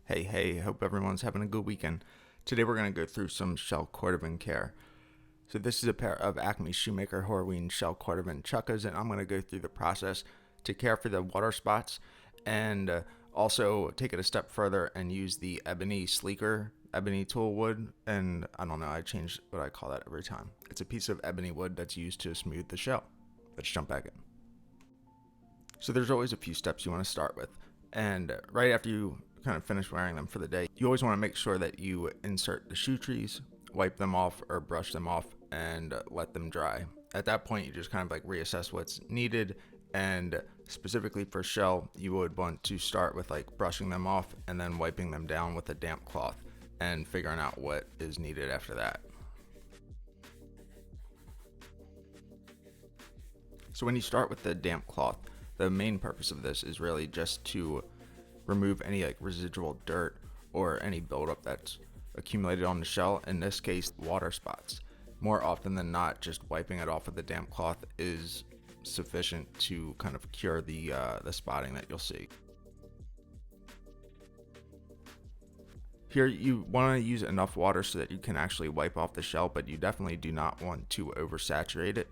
Hey, hope everyone's having a good weekend. Today we're going to go through some shell cordovan care. So this is a pair of Acme Shoemaker Horween shell cordovan chukkas, and I'm going to go through the process to care for the water spots and also take it a step further and use the ebony sleeker ebony tool wood. And I don't know, I change what I call that every time. It's a piece of ebony wood that's used to smooth the shell. Let's jump back in. So there's always a few steps you want to start with, and right after you kind of finish wearing them for the day, you always want to make sure that you insert the shoe trees, wipe them off or brush them off, and let them dry. At that point, you just kind of like reassess what's needed, and specifically for shell, you would want to start with like brushing them off and then wiping them down with a damp cloth and figuring out what is needed after that. So when you start with the damp cloth, the main purpose of this is really just to remove any like residual dirt or any buildup that's accumulated on the shell. In this case, water spots. More often than not, just wiping it off with a damp cloth is sufficient to kind of cure the spotting that you'll see. Here you want to use enough water so that you can actually wipe off the shell, but you definitely do not want to oversaturate it.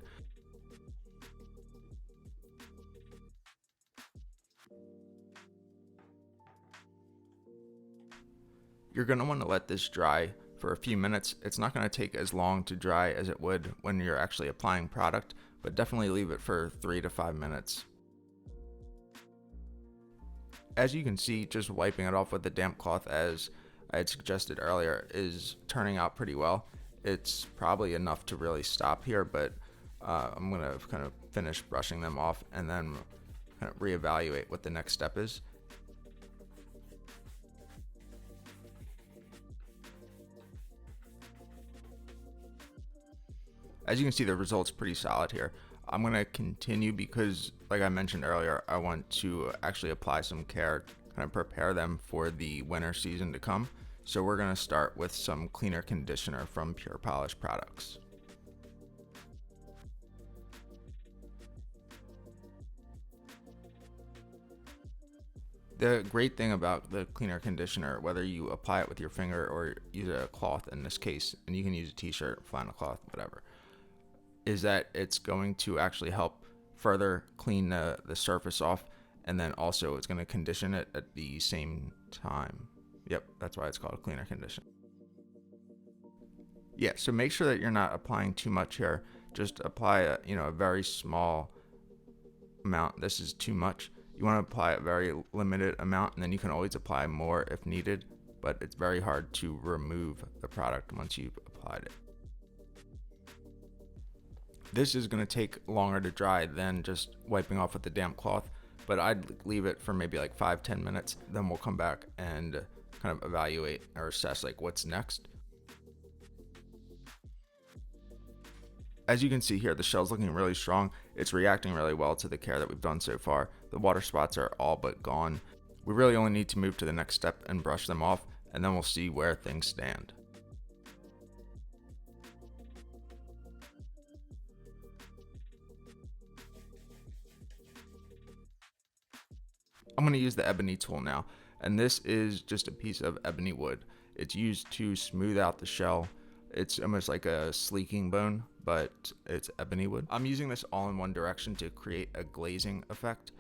You're going to want to let this dry for a few minutes. It's not going to take as long to dry as it would when you're actually applying product, but definitely leave it for 3 to 5 minutes. As you can see, just wiping it off with the damp cloth, as I had suggested earlier, is turning out pretty well. It's probably enough to really stop here, but I'm going to kind of finish brushing them off and then kind of reevaluate what the next step is. As you can see, the result's pretty solid here. I'm going to continue because, like I mentioned earlier, I want to actually apply some care, kind of prepare them for the winter season to come. So we're going to start with some cleaner conditioner from Pure Polish products. The great thing about the cleaner conditioner, whether you apply it with your finger or use a cloth in this case, and you can use a t-shirt, flannel cloth, whatever, is that it's going to actually help further clean the surface off, and then also it's going to condition it at the same time. Yep, that's why it's called a cleaner condition. Yeah, so make sure that you're not applying too much here. Just apply a very small amount. This is too much. You want to apply a very limited amount, and then you can always apply more if needed, but it's very hard to remove the product once you've applied it. This is going to take longer to dry than just wiping off with the damp cloth, but I'd leave it for maybe like 5-10 minutes. Then we'll come back and kind of evaluate or assess like what's next. As you can see here, the shell's looking really strong. It's reacting really well to the care that we've done so far. The water spots are all but gone. We really only need to move to the next step and brush them off, and then we'll see where things stand. I'm going to use the ebony tool now, and this is just a piece of ebony wood. It's used to smooth out the shell. It's almost like a sleeking bone, but it's ebony wood. I'm using this all in one direction to create a glazing effect.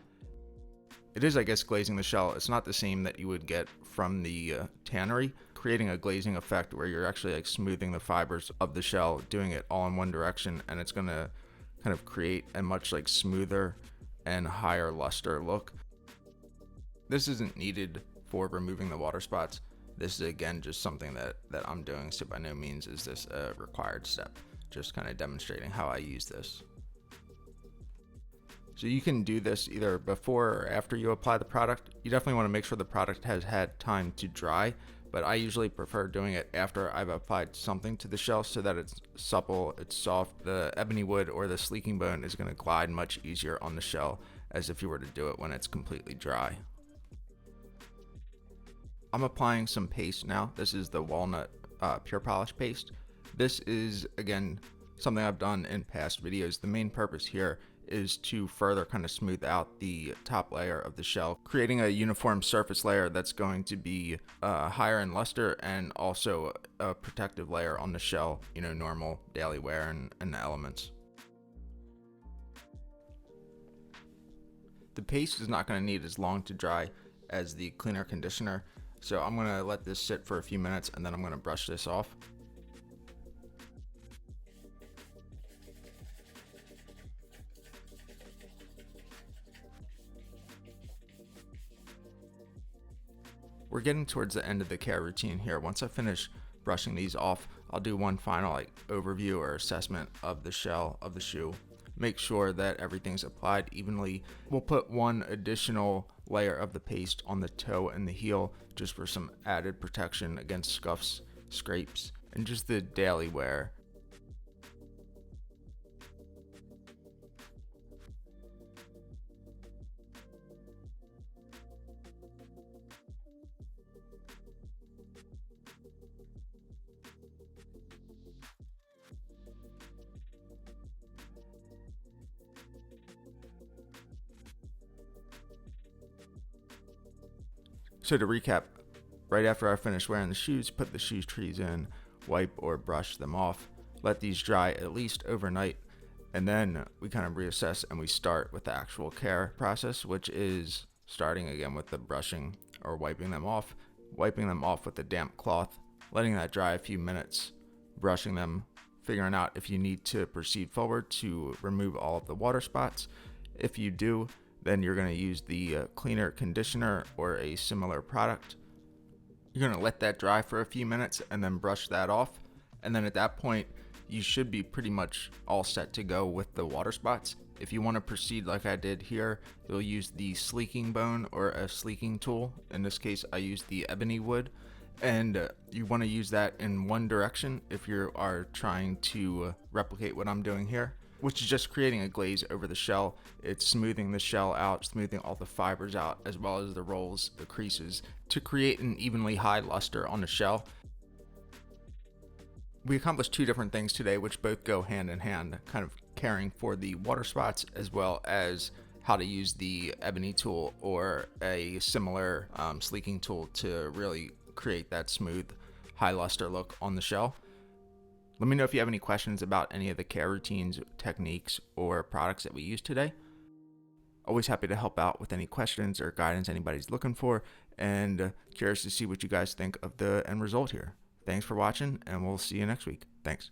It is, I guess, glazing the shell. It's not the same that you would get from the tannery. Creating a glazing effect where you're actually like smoothing the fibers of the shell, doing it all in one direction, and it's going to kind of create a much like smoother and higher luster look. This isn't needed for removing the water spots. This is again just something that I'm doing, so by no means is this a required step. Just kind of demonstrating how I use this. So you can do this either before or after you apply the product. You definitely want to make sure the product has had time to dry, but I usually prefer doing it after I've applied something to the shell so that it's supple, it's soft. The ebony wood or the sleeking bone is going to glide much easier on the shell as if you were to do it when it's completely dry. I'm applying some paste now. This is the walnut pure polish paste. This is, again, something I've done in past videos. The main purpose here is to further kind of smooth out the top layer of the shell, creating a uniform surface layer that's going to be higher in luster and also a protective layer on the shell, normal daily wear and the elements. The paste is not going to need as long to dry as the cleaner conditioner, so I'm going to let this sit for a few minutes and then I'm going to brush this off. We're getting towards the end of the care routine here. Once I finish brushing these off, I'll do one final overview or assessment of the shell of the shoe. Make sure that everything's applied evenly. We'll put one additional layer of the paste on the toe and the heel just for some added protection against scuffs, scrapes, and just the daily wear. So to recap, right after I finish wearing the shoes, put the shoe trees in, wipe or brush them off, let these dry at least overnight, and then we kind of reassess and we start with the actual care process, which is starting again with the brushing or wiping them off with a damp cloth, letting that dry a few minutes, brushing them, figuring out if you need to proceed forward to remove all of the water spots. If you do, then you're going to use the cleaner conditioner or a similar product. You're going to let that dry for a few minutes and then brush that off. And then at that point, you should be pretty much all set to go with the water spots. If you want to proceed like I did here, you'll use the sleeking bone or a sleeking tool. In this case, I used the ebony wood. And you want to use that in one direction if you are trying to replicate what I'm doing here, which is just creating a glaze over the shell. It's smoothing the shell out, smoothing all the fibers out, as well as the rolls, the creases, to create an evenly high luster on the shell. We accomplished two different things today, which both go hand in hand, kind of caring for the water spots, as well as how to use the ebony tool or a similar sleeking tool to really create that smooth, high luster look on the shell. Let me know if you have any questions about any of the care routines, techniques, or products that we used today. Always happy to help out with any questions or guidance anybody's looking for, and curious to see what you guys think of the end result here. Thanks for watching, and we'll see you next week. Thanks.